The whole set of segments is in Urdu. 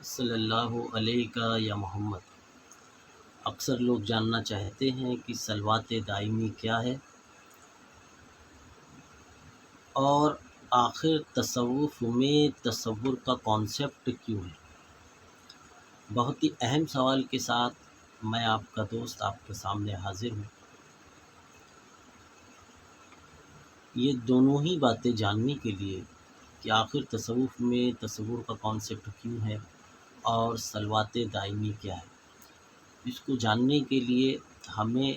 صلی اللہ علیہ یا محمد۔ اکثر لوگ جاننا چاہتے ہیں کہ صلوات دائمی کیا ہے اور آخر تصوف میں تصور کا کانسیپٹ کیوں ہے۔ بہت ہی اہم سوال کے ساتھ میں آپ کا دوست آپ کے سامنے حاضر ہوں۔ یہ دونوں ہی باتیں جاننے کے لیے کہ آخر تصوف میں تصور کا کانسیپٹ کیوں ہے اور صلوات دائمی کیا ہے، اس کو جاننے کے لیے ہمیں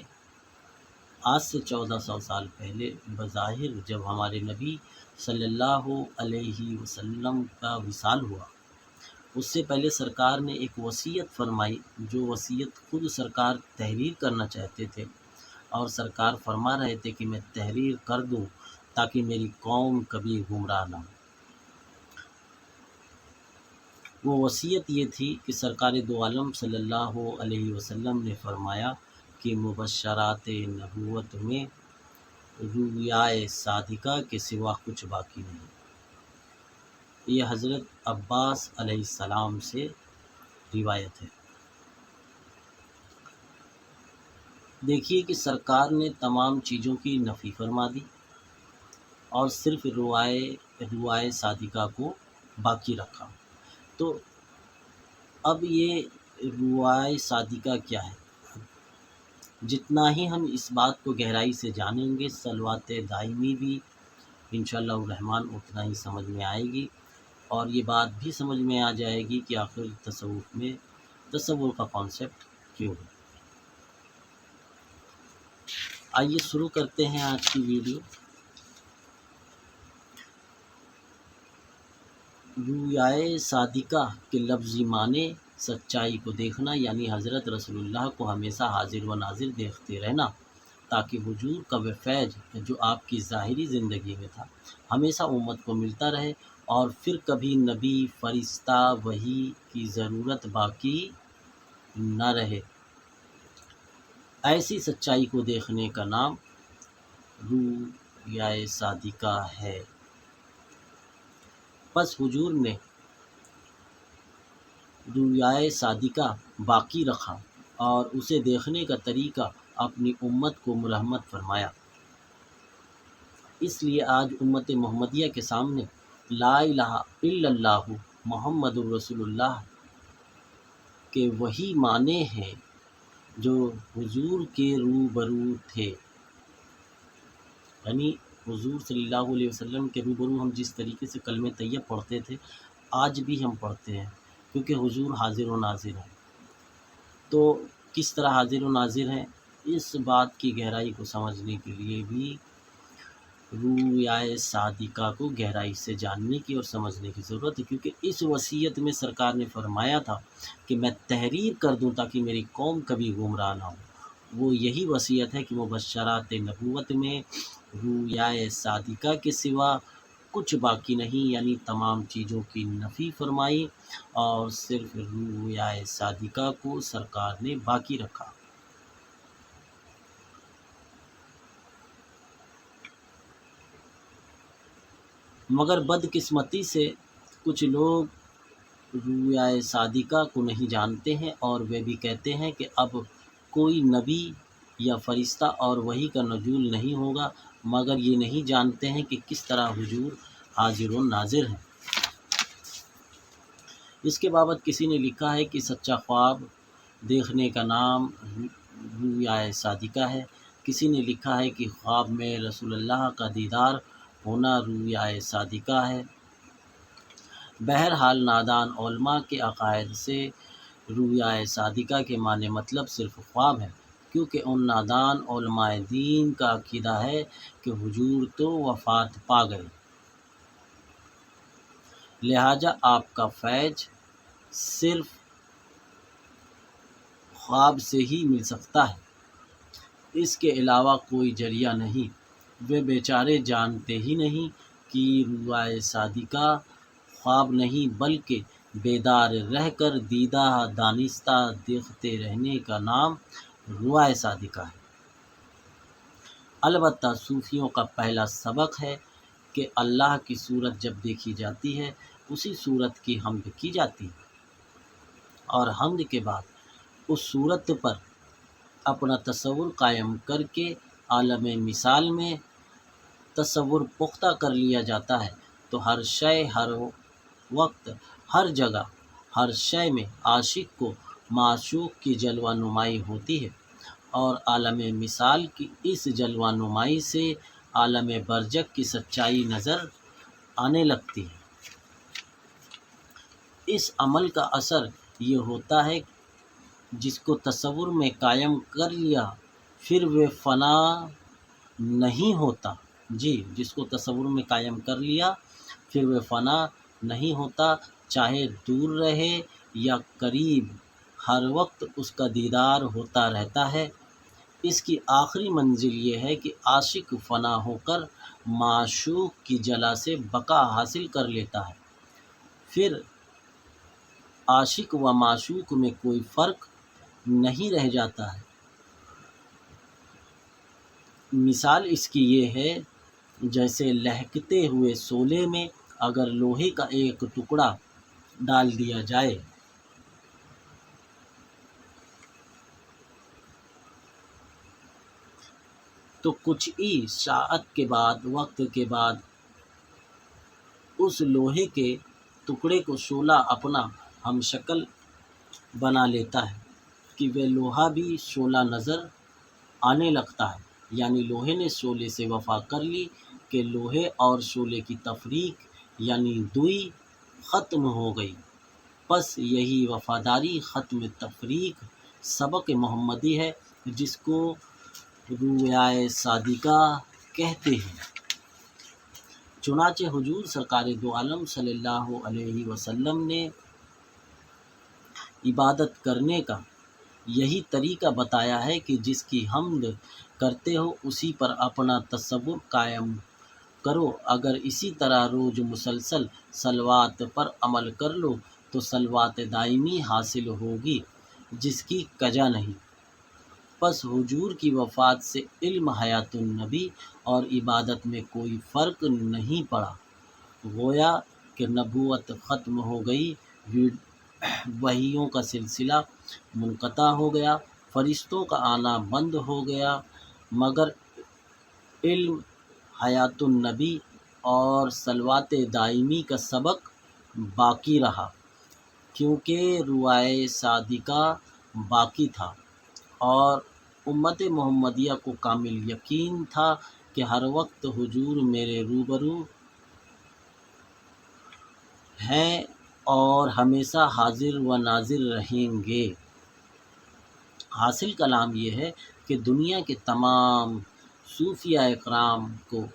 آج سے 1400 سال پہلے بظاہر جب ہمارے نبی صلی اللہ علیہ وسلم کا وصال ہوا، اس سے پہلے سرکار نے ایک وصیت فرمائی، جو وصیت خود سرکار تحریر کرنا چاہتے تھے، اور سرکار فرما رہے تھے کہ میں تحریر کر دوں تاکہ میری قوم کبھی گمراہ نہ ہو۔ وہ وصیت یہ تھی کہ سرکار دو عالم صلی اللہ علیہ وسلم نے فرمایا کہ مبشرات نبوت میں رویائے صادقہ کے سوا کچھ باقی نہیں۔ یہ حضرت عباس علیہ السلام سے روایت ہے۔ دیکھیے کہ سرکار نے تمام چیزوں کی نفی فرما دی اور صرف روایے صادقہ کو باقی رکھا۔ تو اب یہ روایے صادقہ کیا ہے؟ جتنا ہی ہم اس بات کو گہرائی سے جانیں گے، صلوات دائمی بھی انشاءاللہ الرحمن اتنا ہی سمجھ میں آئے گی، اور یہ بات بھی سمجھ میں آ جائے گی کہ آخر تصوف میں تصور کا کانسیپٹ کیوں ہے۔ آئیے شروع کرتے ہیں آج کی ویڈیو۔ رویائے صادقہ کے لفظی معنی سچائی کو دیکھنا، یعنی حضرت رسول اللہ کو ہمیشہ حاضر و ناظر دیکھتے رہنا، تاکہ حضور کا وہ فیض جو آپ کی ظاہری زندگی میں تھا ہمیشہ امت کو ملتا رہے، اور پھر کبھی نبی، فرشتہ، وحی کی ضرورت باقی نہ رہے۔ ایسی سچائی کو دیکھنے کا نام رویائے صادقہ ہے۔ پس حضور نے رویائے صادقہ باقی رکھا اور اسے دیکھنے کا طریقہ اپنی امت کو مرحمت فرمایا۔ اس لیے آج امت محمدیہ کے سامنے لا الہ الا اللہ محمد الرسول اللہ کے وہی معنی ہیں جو حضور کے روبرو تھے، یعنی حضور صلی اللہ علیہ وسلم کے روبرو ہم جس طریقے سے کلمہ طیب پڑھتے تھے آج بھی ہم پڑھتے ہیں، کیونکہ حضور حاضر و ناظر ہیں۔ تو کس طرح حاضر و ناظر ہیں، اس بات کی گہرائی کو سمجھنے کے لیے بھی رویائے صادقہ کو گہرائی سے جاننے کی اور سمجھنے کی ضرورت ہے، کیونکہ اس وصیت میں سرکار نے فرمایا تھا کہ میں تحریر کر دوں تاکہ میری قوم کبھی گمراہ نہ ہو۔ وہ یہی وصیت ہے کہ مبشرات نبوت میں رویائے صادقہ کے سوا کچھ باقی نہیں، یعنی تمام چیزوں کی نفی فرمائی اور صرف رویائے صادقہ کو سرکار نے باقی رکھا۔ مگر بدقسمتی سے کچھ لوگ رویائے صادقہ کو نہیں جانتے ہیں، اور وہ بھی کہتے ہیں کہ اب کوئی نبی یا فرشتہ اور وحی کا نزول نہیں ہوگا، مگر یہ نہیں جانتے ہیں کہ کس طرح حضور حاضر و ناظر ہیں۔ اس کے بابت کسی نے لکھا ہے کہ سچا خواب دیکھنے کا نام رویائے صادقہ ہے، کسی نے لکھا ہے کہ خواب میں رسول اللہ کا دیدار ہونا رویائے صادقہ ہے۔ بہرحال نادان علماء کے عقائد سے رویائے صادقہ کے معنی مطلب صرف خواب ہے، کیونکہ ان نادان علماء دین کا عقیدہ ہے کہ حضور تو وفات پا گئے، لہٰذا آپ کا فیض صرف خواب سے ہی مل سکتا ہے، اس کے علاوہ کوئی ذریعہ نہیں۔ وہ بیچارے جانتے ہی نہیں کہ رویائے صادقہ خواب نہیں بلکہ بیدار رہ کر دیدہ دانستہ دیکھتے رہنے کا نام رویائے صادقہ ہے۔ البتہ صوفیوں کا پہلا سبق ہے کہ اللہ کی صورت جب دیکھی جاتی ہے اسی صورت کی حمد کی جاتی ہے۔ اور حمد کے بعد اس صورت پر اپنا تصور قائم کر کے عالم مثال میں تصور پختہ کر لیا جاتا ہے تو ہر شے، ہر وقت، ہر جگہ، ہر شے میں عاشق کو معشوق کی جلوہ نمائی ہوتی ہے، اور عالم مثال کی اس جلوہ نمائی سے عالم برزخ کی سچائی نظر آنے لگتی ہے۔ اس عمل کا اثر یہ ہوتا ہے جس کو تصور میں قائم کر لیا پھر وہ فنا نہیں ہوتا، جس کو تصور میں قائم کر لیا پھر وہ فنا نہیں ہوتا، چاہے دور رہے یا قریب، ہر وقت اس کا دیدار ہوتا رہتا ہے۔ اس کی آخری منزل یہ ہے کہ عاشق فنا ہو کر معشوق کی جلا سے بقا حاصل کر لیتا ہے، پھر عاشق و معشوق میں کوئی فرق نہیں رہ جاتا ہے۔ مثال اس کی یہ ہے جیسے لہکتے ہوئے شعلے میں اگر لوہے کا ایک ٹکڑا ڈال دیا جائے تو کچھ ہی ساعت کے بعد، وقت کے بعد، اس لوہے کے ٹکڑے کو شعلہ اپنا ہم شکل بنا لیتا ہے کہ وہ لوہا بھی شعلہ نظر آنے لگتا ہے، یعنی لوہے نے شعلے سے وفا کر لی کہ لوہے اور شعلے کی تفریق یعنی دوئی ختم ہو گئی۔ پس یہی وفاداری ختم تفریق سبق محمدی ہے جس کو رویائے صادقہ کہتے ہیں۔ چنانچہ حضور سرکار دو عالم صلی اللہ علیہ وسلم نے عبادت کرنے کا یہی طریقہ بتایا ہے کہ جس کی حمد کرتے ہو اسی پر اپنا تصور قائم کرو، اگر اسی طرح روز مسلسل صلوات پر عمل کر لو تو صلوات دائمی حاصل ہوگی جس کی کجا نہیں۔ پس حضور کی وفات سے علم حیات النبی اور عبادت میں کوئی فرق نہیں پڑا، گویا کہ نبوت ختم ہو گئی، وحیوں کا سلسلہ منقطع ہو گیا، فرشتوں کا آنا بند ہو گیا، مگر علم حیات النبی اور صلوات دائمی کا سبق باقی رہا، کیونکہ روایہ صادقہ باقی تھا اور امت محمدیہ کو کامل یقین تھا کہ ہر وقت حضور میرے روبرو ہیں اور ہمیشہ حاضر و ناظر رہیں گے۔ حاصل کلام یہ ہے کہ دنیا کے تمام صوفیاء اکرام کو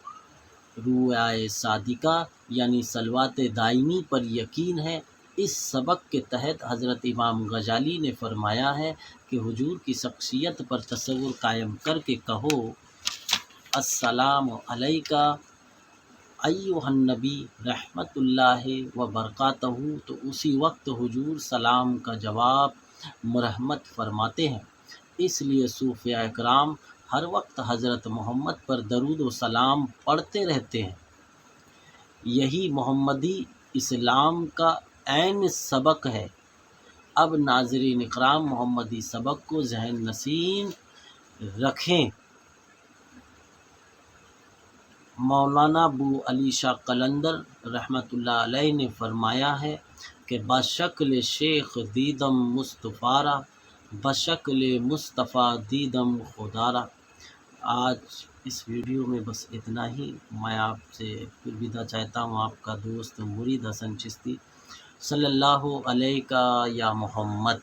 رویائے صادقہ یعنی صلوات دائمی پر یقین ہے۔ اس سبق کے تحت حضرت امام غزالی نے فرمایا ہے کہ حضور کی شخصیت پر تصور قائم کر کے کہو السلام علیکہ ایھا النبی رحمۃ اللہ وبرکاتہ، تو اسی وقت حضور سلام کا جواب مرحمت فرماتے ہیں۔ اس لیے صوفیاء اکرام ہر وقت حضرت محمد پر درود و سلام پڑھتے رہتے ہیں۔ یہی محمدی اسلام کا عین سبق ہے۔ اب ناظرین اکرام محمدی سبق کو ذہن نشین رکھیں۔ مولانا ابو علی شاہ قلندر رحمۃ اللہ علیہ نے فرمایا ہے کہ بشکل شیخ دیدم مصطفیٰ را، بشکل مصطفیٰ دیدم خدا را۔ آج اس ویڈیو میں بس اتنا ہی۔ میں آپ سے پھر ودا چاہتا ہوں، آپ کا دوست مرید حسن چشتی۔ صلی اللہ علیہ یا محمد۔